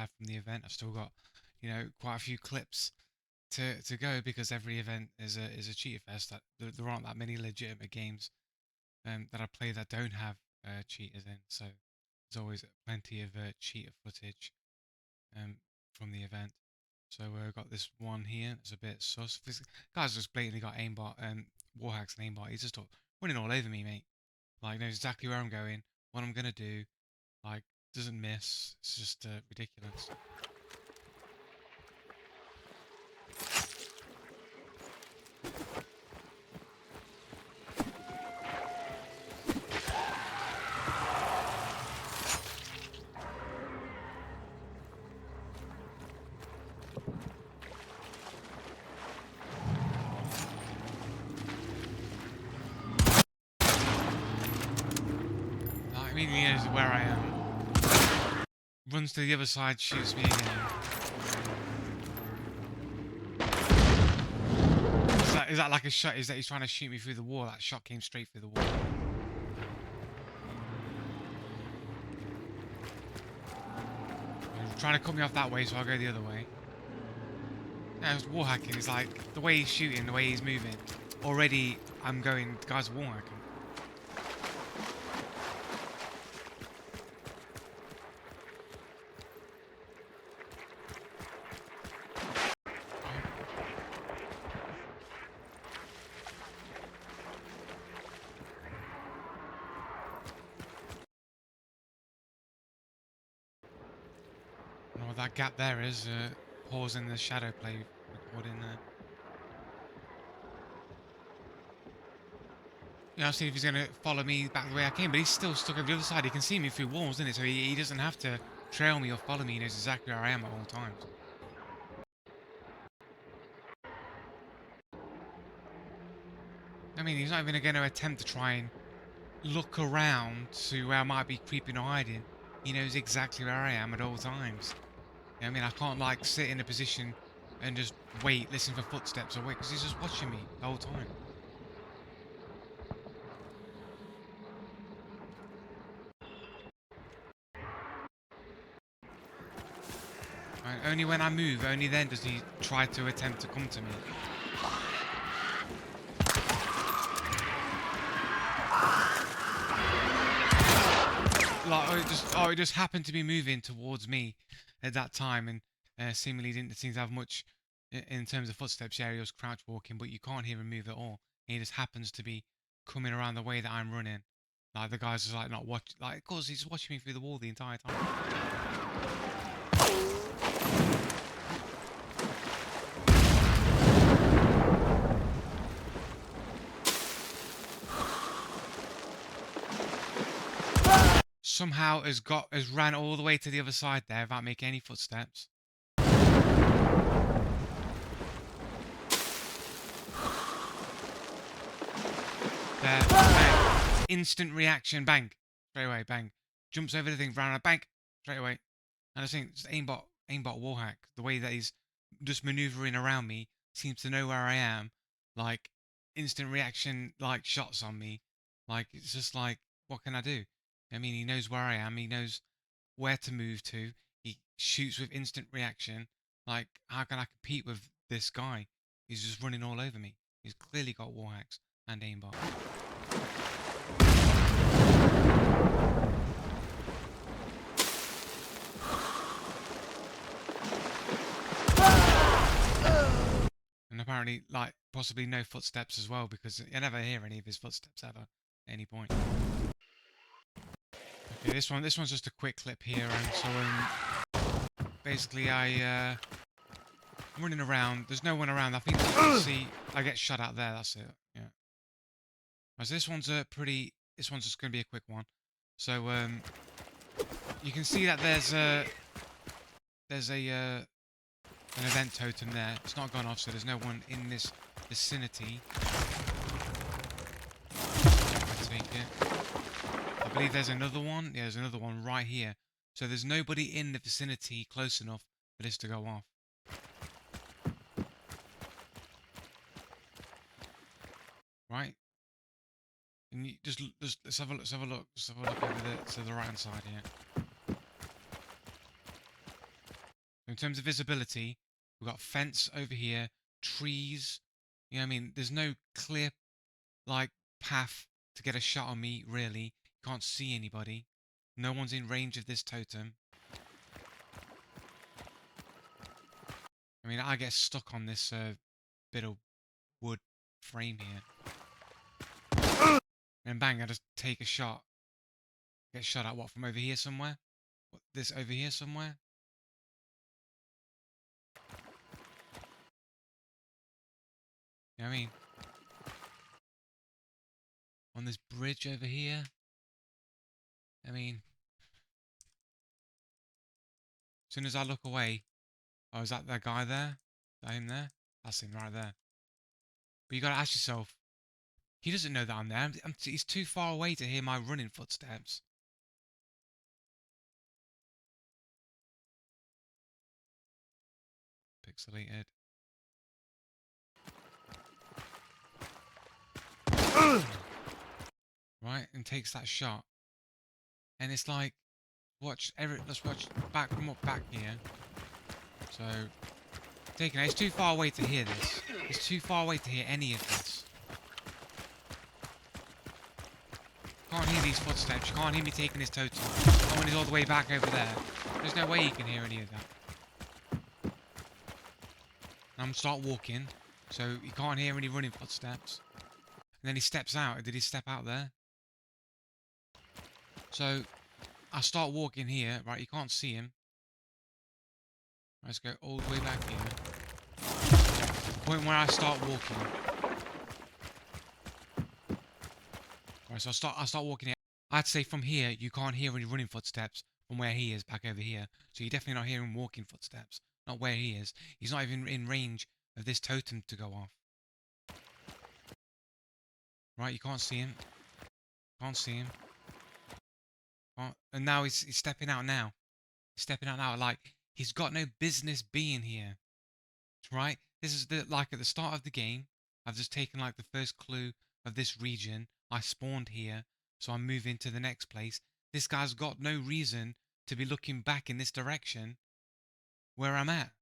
have from the event. I've still got, you know, quite a few clips to go because every event is a cheater fest. That there aren't that many legitimate games that I play that don't have cheaters in. So there's always plenty of cheater footage from the event. So we've got this one here. It's a bit sus. This guy's just blatantly got aimbot and wallhacks and aimbot. He's just running all over me, mate. Like knows exactly where I'm going, what I'm gonna do. Like doesn't miss. It's just ridiculous. Like immediately knows where I am. Runs to the other side, shoots me again. Is that like a shot? Is that he's trying to shoot me through the wall? That shot came straight through the wall. He's trying to cut me off that way, so I'll go the other way. Yeah, it's wall hacking. It's like the way he's shooting, the way he's moving. Already, I'm going. The guy's wall hacking. I don't know what that gap there is. Pause in the shadow play recording there. Yeah, I'll see if he's going to follow me back the way I came, but he's still stuck over the other side. He can see me through walls, isn't it? So he doesn't have to trail me or follow me. He knows exactly where I am at all times. I mean, he's not even going to attempt to try and look around to where I might be creeping or hiding. He knows exactly where I am at all times. You know what I mean? I can't, like, sit in a position and just wait, listen for footsteps or wait, because he's just watching me the whole time. Right? Only when I move, only then does he try to attempt to come to me. Like, it just happened to be moving towards me at that time, and seemingly didn't seem to have much in terms of footsteps. Yeah, he was crouch walking, but you can't hear him move at all. He just happens to be coming around the way that I'm running. Like the guy's just like not watch, like of course he's watching me through the wall the entire time. Somehow has ran all the way to the other side there without making any footsteps. There, bang. Instant reaction, bang. Straight away, bang. Jumps over the thing, round, bang. Straight away. And I think just aimbot wallhack. The way that he's just maneuvering around me, seems to know where I am. Like, instant reaction, like, shots on me. Like, it's just like, what can I do? I mean, he knows where I am. He knows where to move to. He shoots with instant reaction. Like, how can I compete with this guy? He's just running all over me. He's clearly got wallhacks and aimbot. And apparently, like, possibly no footsteps as well, because you never hear any of his footsteps ever at any point. Okay, this one's just a quick clip here, and so basically I'm running around. There's no one around. I think you can see I get shot out there. That's it. Yeah. As this one's this one's just gonna be a quick one. So you can see that there's an event totem there. It's not gone off, so there's no one in this vicinity. I take it. I believe there's another one. Yeah, there's another one right here. So there's nobody in the vicinity close enough for this to go off. Right? And you just let's have a look. Let's have a look over to the right hand side here. In terms of visibility, we've got fence over here, trees. You know what I mean? There's no clear, like, path to get a shot on me, really. You can't see anybody. No one's in range of this totem. I mean, I get stuck on this bit of wood frame here. And bang, I just take a shot. Get shot at what, from over here somewhere? What, this over here somewhere? You know what I mean? On this bridge over here? I mean... As soon as I look away... Oh, is that guy there? Is that him there? That's him right there. But you gotta ask yourself... He doesn't know that I'm there. He's too far away to hear my running footsteps. Pixelated. Right, and takes that shot. And it's like, let's watch back from up back here. So, taking it. It's too far away to hear this. It's too far away to hear any of this. Can't hear these footsteps. You can't hear me taking his totem. Not when he's all the way back over there. There's no way you can hear any of that. I'm gonna start walking, so you can't hear any running footsteps. And then he steps out. Did he step out there? So, I start walking here, right? You can't see him. Let's go all the way back here. The point where I start walking. Right, so I start walking here. I'd say from here, you can't hear any running footsteps from where he is back over here. So you're definitely not hearing walking footsteps. Not where he is. He's not even in range of this totem to go off. Right, you can't see him. Can't see him. And now he's stepping out now. He's stepping out now. Like, he's got no business being here. Right? This is like at the start of the game. I've just taken like the first clue of this region. I spawned here. So I'm moving to the next place. This guy's got no reason to be looking back in this direction where I'm at.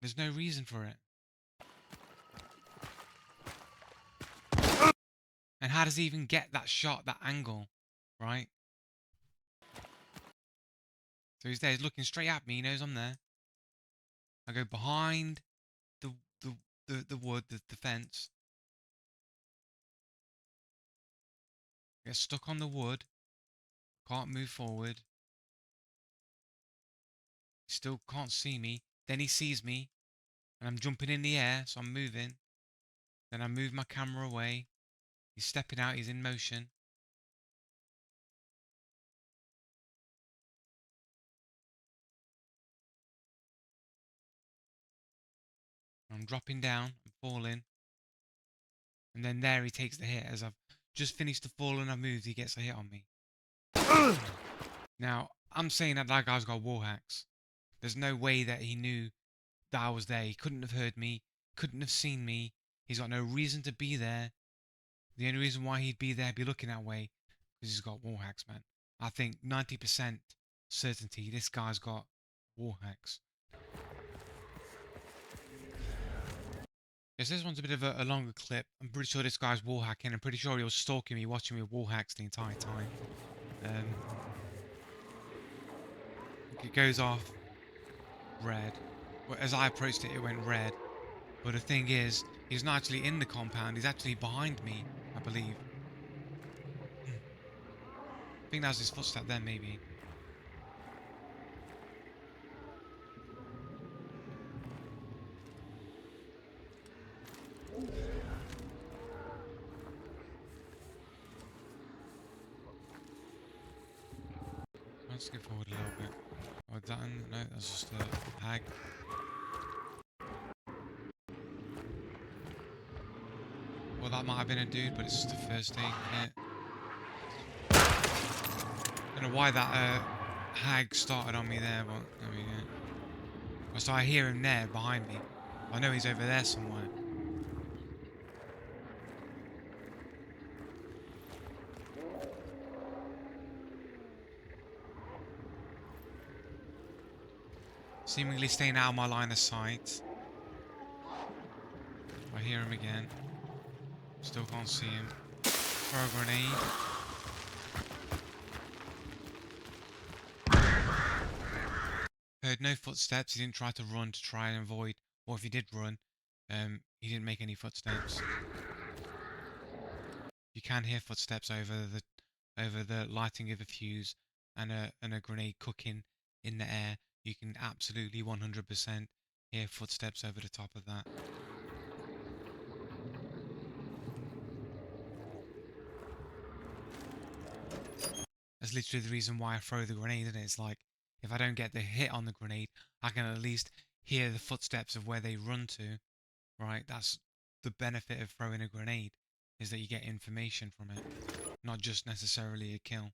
There's no reason for it. And how does he even get that shot, that angle? Right? So he's there, he's looking straight at me, he knows I'm there. I go behind the wood, the fence. Get stuck on the wood. Can't move forward. He still can't see me. Then he sees me. And I'm jumping in the air, so I'm moving. Then I move my camera away. He's stepping out, he's in motion. I'm dropping down, I'm falling. And then there he takes the hit. As I've just finished the fall and I've moved, he gets a hit on me. Now, I'm saying that guy's got wall hacks. There's no way that he knew that I was there. He couldn't have heard me, couldn't have seen me. He's got no reason to be there. The only reason why he'd be there, be looking that way, because he's got wall hacks, man. I think 90% certainty this guy's got wall hacks. Yes, this one's a bit of a longer clip. I'm pretty sure this guy's wall hacking. I'm pretty sure he was stalking me, watching me with wall hacks the entire time. It goes off red. Well, as I approached it, it went red. But the thing is, he's not actually in the compound. He's actually behind me, I believe. I think that was his footstep then, maybe. Let's skip forward a little bit. Oh, that one? No, that's just a hag. Well, that might have been a dude, but it's just the first thing. Yeah. I don't know why that hag started on me there, but I mean, yeah. So I hear him there behind me. I know he's over there somewhere. Seemingly staying out of my line of sight. I hear him again. Still can't see him. Throw a grenade. Heard no footsteps. He didn't try to run to try and avoid. Or if he did run, he didn't make any footsteps. You can hear footsteps over the lighting of a fuse and a grenade cooking in the air. You can absolutely 100% hear footsteps over the top of that. That's literally the reason why I throw the grenade, and it's like, if I don't get the hit on the grenade, I can at least hear the footsteps of where they run to, right? That's the benefit of throwing a grenade, is that you get information from it, not just necessarily a kill.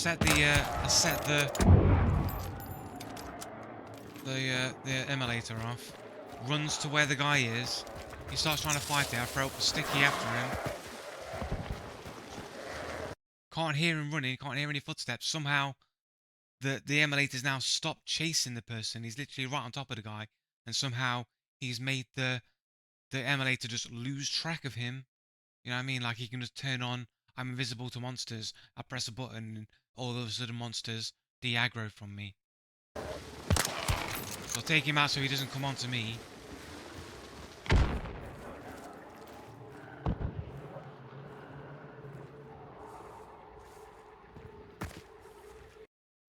I set the emulator off. Runs to where the guy is. He starts trying to fight it. I throw up a sticky after him. Can't hear him running. Can't hear any footsteps. Somehow, the emulator's now stopped chasing the person. He's literally right on top of the guy, and somehow he's made the emulator just lose track of him. You know what I mean? Like he can just turn on, I'm invisible to monsters. I press a button and all of a sudden monsters de-aggro from me. So I'll take him out so he doesn't come on to me.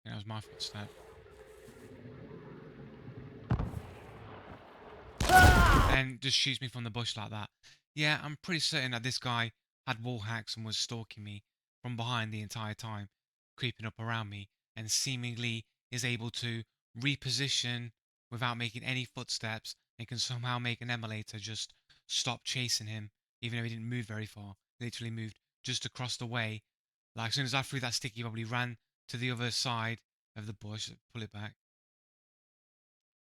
That was my footstep. And just shoots me from the bush like that. Yeah, I'm pretty certain that this guy had wall hacks and was stalking me from behind the entire time, creeping up around me, and seemingly is able to reposition without making any footsteps and can somehow make an emulator just stop chasing him, even though he didn't move very far. He literally moved just across the way. Like as soon as I threw that stick, he probably ran to the other side of the bush. Pull it back.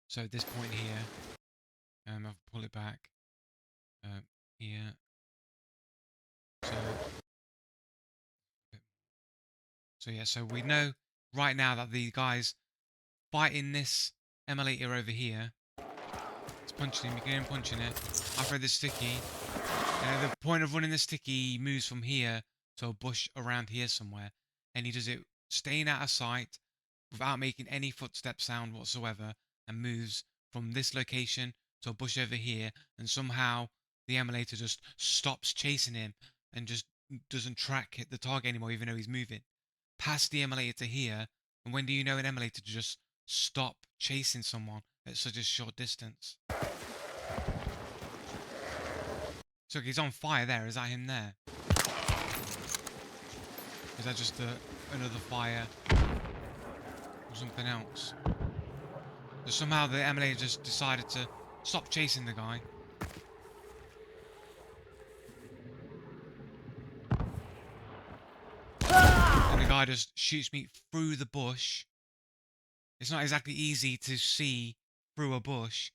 So at this point here, I'll pull it back. Here. So yeah, so we know right now that the guy's fighting this emulator over here. It's punching him, you can hear him punching it. I throw the sticky. And at the point of running the sticky, he moves from here to a bush around here somewhere. And he does it staying out of sight without making any footstep sound whatsoever, and moves from this location to a bush over here, and somehow the emulator just stops chasing him and just doesn't track hit the target anymore, even though he's moving past the emulator to here. And when do you know an emulator to just stop chasing someone at such a short distance? So he's on fire there. Is that him there? Is that just another fire or something else? So somehow the emulator just decided to stop chasing the guy. And the guy just shoots me through the bush. It's not exactly easy to see through a bush,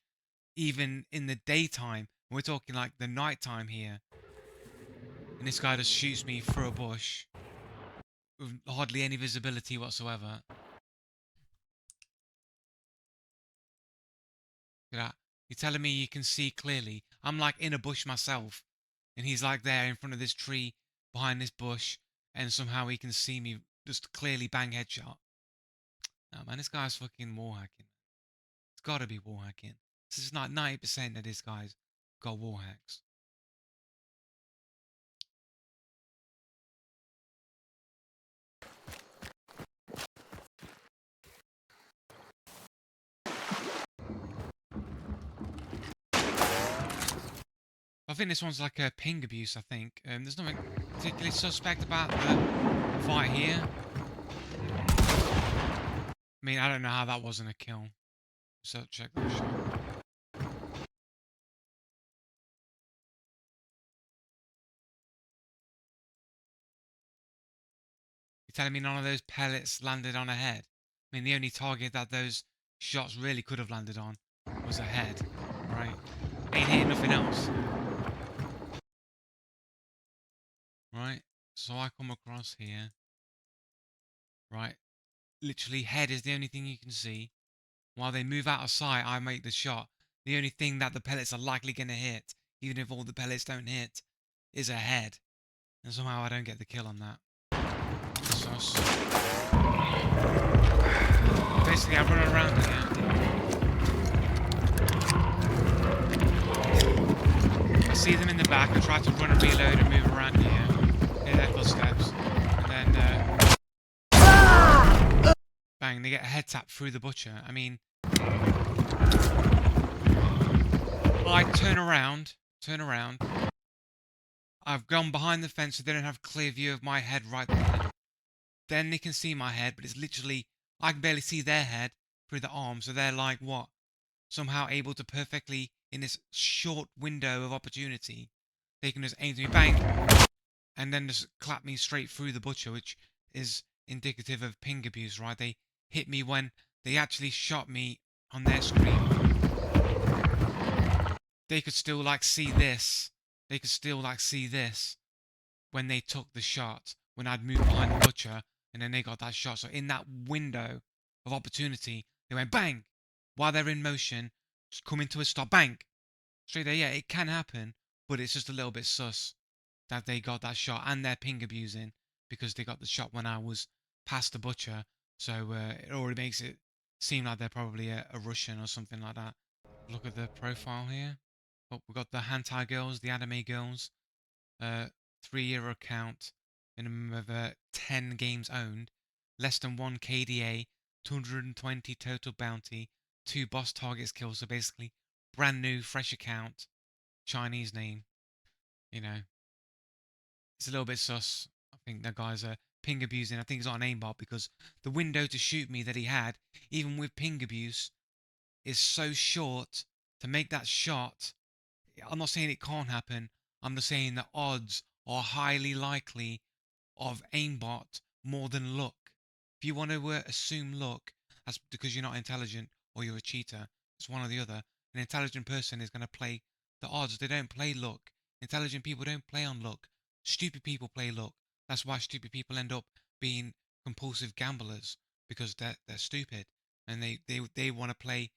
even in the daytime. We're talking like the nighttime here. And this guy just shoots me through a bush with hardly any visibility whatsoever. Look at that. You're telling me you can see clearly. I'm like in a bush myself, and he's like there in front of this tree behind this bush, and somehow he can see me just clearly bang headshot. No man, this guy's fucking wall hacking. It's gotta be wall hacking. This is like 90% that this guy's got wall hacks. I think this one's like a ping abuse, I think. There's nothing particularly suspect about the fight here. I mean, I don't know how that wasn't a kill. So check that shot. You're telling me none of those pellets landed on a head? I mean, the only target that those shots really could have landed on was a head, right? Ain't hitting nothing else, right? So I come across here, right? Literally, head is the only thing you can see. While they move out of sight, I make the shot. The only thing that the pellets are likely going to hit, even if all the pellets don't hit, is a head. And somehow I don't get the kill on that. Sus. Basically, I run around here. I see them in the back. I try to run and reload and move around here. Hear their footsteps. And then, bang, they get a head tap through the butcher. I mean, I turn around. I've gone behind the fence so they don't have a clear view of my head right there. Then they can see my head, but it's literally, I can barely see their head through the arm, so they're like, what? Somehow able to perfectly, in this short window of opportunity, they can just aim to me, bang, and then just clap me straight through the butcher, which is indicative of ping abuse, right? They hit me when they actually shot me on their screen. They could still like see this. They could still like see this when they took the shot, when I'd moved behind the butcher, and then they got that shot. So in that window of opportunity, they went bang while they're in motion, just coming to a stop, bang straight there. Yeah, it can happen, but it's just a little bit sus that they got that shot and they're ping abusing because they got the shot when I was past the butcher. So it already makes it seem like they're probably a Russian or something like that. Look at the profile here. Oh, we've got the hentai girls, the anime girls. 3-year account, minimum of 10 games owned, less than 1 KDA, 220 total bounty, 2 boss targets killed. So basically, brand new, fresh account, Chinese name. You know, it's a little bit sus. I think that guy's ping abusing. I think he's on an aimbot because the window to shoot me that he had, even with ping abuse, is so short to make that shot. I'm not saying it can't happen. I'm just saying the odds are highly likely of aimbot more than luck. If you want to assume luck, that's because you're not intelligent or you're a cheater. It's one or the other. An intelligent person is going to play the odds. They don't play luck. Intelligent people don't play on luck. Stupid people play luck. That's why stupid people end up being compulsive gamblers because they're stupid and they want to play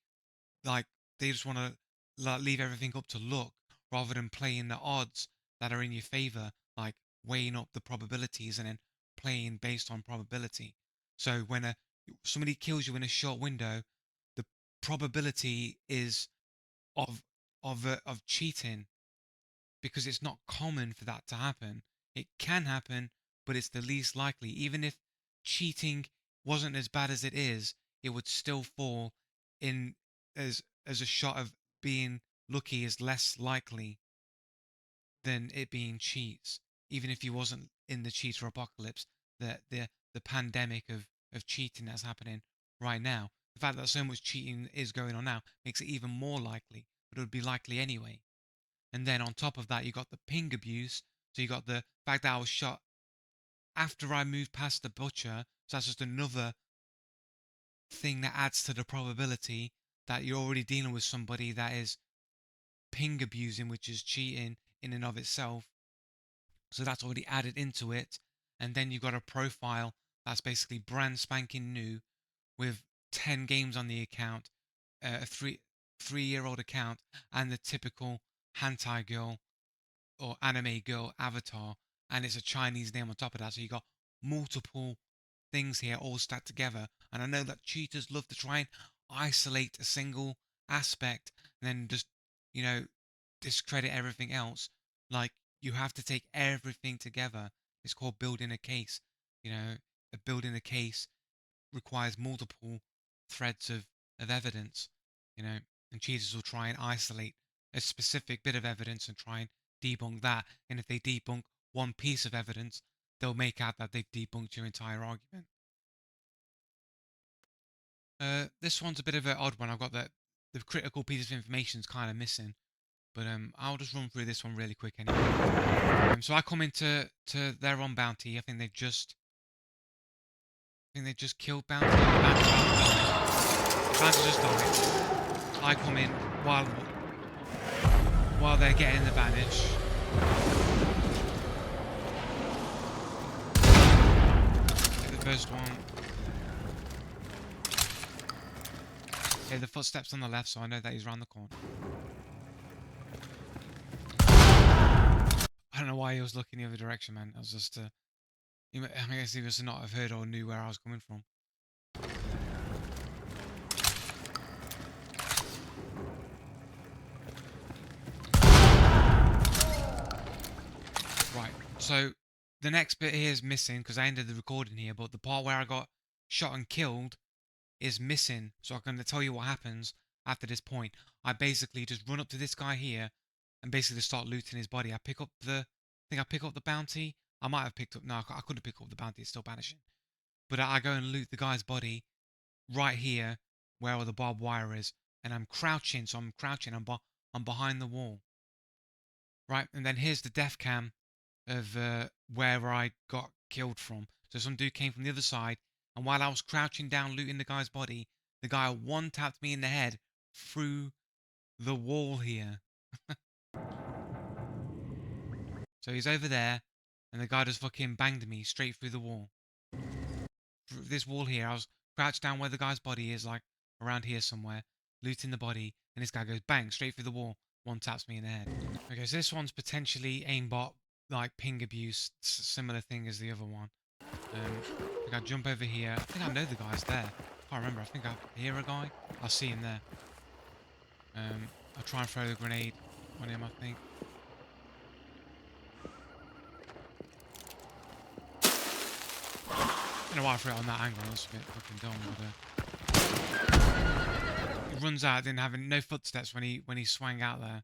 like they just want to like, leave everything up to luck rather than playing the odds that are in your favor, like weighing up the probabilities and then playing based on probability. So when somebody kills you in a short window, the probability is of of cheating because it's not common for that to happen. It can happen, but it's the least likely. Even if cheating wasn't as bad as it is, it would still fall in as a shot of being lucky is less likely than it being cheats. Even if you wasn't in the cheater apocalypse, the pandemic of cheating that's happening right now, the fact that so much cheating is going on now makes it even more likely, but it would be likely anyway. And then on top of that, you got the ping abuse. So you got the fact that I was shot after I moved past the butcher. So that's just another thing that adds to the probability that you're already dealing with somebody that is ping abusing, which is cheating in and of itself. So that's already added into it. And then you've got a profile that's basically brand spanking new with 10 games on the account, a three-year-old account, and the typical hentai girl or anime girl avatar, and it's a Chinese name on top of that. So you got multiple things here all stacked together. And I know that cheaters love to try and isolate a single aspect and then just, you know, discredit everything else. Like you have to take everything together. It's called building a case. You know, building a case requires multiple threads of evidence, you know, and cheaters will try and isolate a specific bit of evidence and try and debunk that, and if they debunk one piece of evidence, they'll make out that they've debunked your entire argument. This one's a bit of an odd one. I've got the critical piece of information is kind of missing, but I'll just run through this one really quick anyway. So I come into their on bounty. I think they just killed bounty. Bounty just died. I come in while they're getting the banish. Take the first one. Okay, the footsteps on the left, so I know that he's around the corner. I don't know why he was looking the other direction, man. I was just, I guess he must not have heard or knew where I was coming from. Right, so the next bit here is missing because I ended the recording here, but the part where I got shot and killed is missing, so I'm going to tell you what happens after this point. I basically just run up to this guy here and basically start looting his body. I pick up the bounty. I might have picked up, no, I couldn't pick up the bounty, it's still banishing. But I go and loot the guy's body right here where all the barbed wire is, and I'm crouching, I'm behind the wall. Right, and then here's the death cam of where I got killed from. So some dude came from the other side, and while I was crouching down looting the guy's body, the guy one-tapped me in the head through the wall here. So he's over there, and the guy just fucking banged me straight through the wall. Through this wall here, I was crouched down where the guy's body is, like around here somewhere, looting the body, and this guy goes bang straight through the wall, one-taps me in the head. Okay, so this one's potentially aimbot, like ping abuse, similar thing as the other one. I think I jump over here. I think I know the guy's there. I can't remember. I think I hear a guy. I see him there. I'll try and throw the grenade on him, I think. I don't know why I threw it on that angle. That's a bit fucking dumb. But, he runs out, didn't have no footsteps when he swang out there.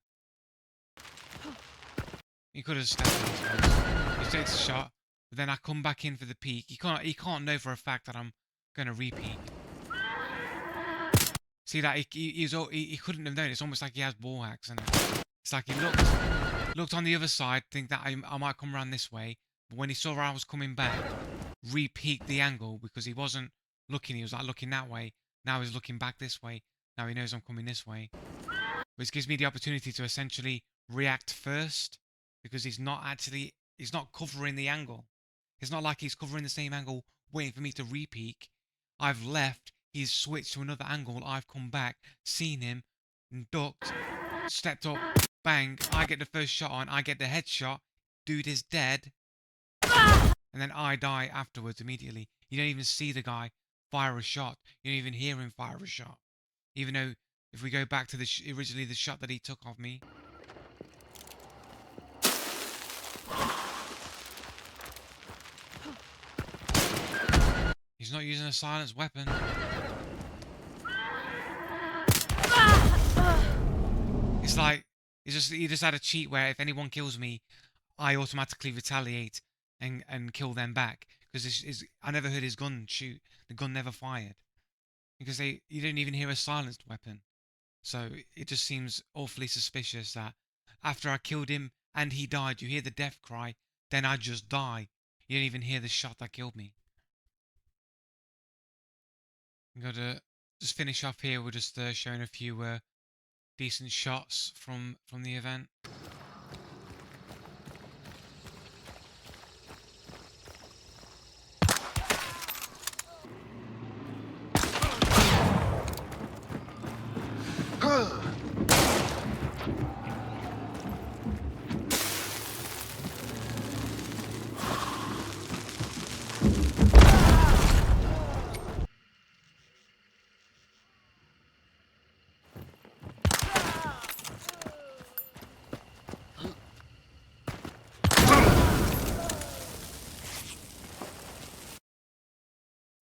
He could have stepped out. He takes a shot. But then I come back in for the peek. He can't know for a fact that I'm gonna re-peek. See that he couldn't have known. It's almost like he has wall hacks, isn't it? It's like he looked on the other side, think that I might come around this way. But when he saw I was coming back, re-peeked the angle because he wasn't looking. He was like looking that way. Now he's looking back this way. Now he knows I'm coming this way, which gives me the opportunity to essentially react first because he's not covering the angle. It's not like he's covering the same angle, waiting for me to re-peek. I've left, he's switched to another angle, I've come back, seen him, ducked, stepped up, bang, I get the first shot on, I get the headshot, dude is dead, and then I die afterwards immediately. You don't even see the guy fire a shot, you don't even hear him fire a shot. Even though, if we go back to originally the shot that he took of me, he's not using a silenced weapon. It's like he just had a cheat where if anyone kills me, I automatically retaliate and kill them back because I never heard his gun shoot. The gun never fired because you didn't even hear a silenced weapon. So it just seems awfully suspicious that after I killed him and he died, you hear the death cry, then I just die. You don't even hear the shot that killed me. I'm gonna just finish off here. We're just showing a few decent shots from the event.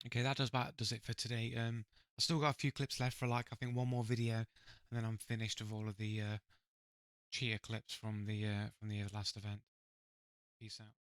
Okay, that does it for today. I still got a few clips left for like I think one more video, and then I'm finished with all of the cheater clips from the last event. Peace out.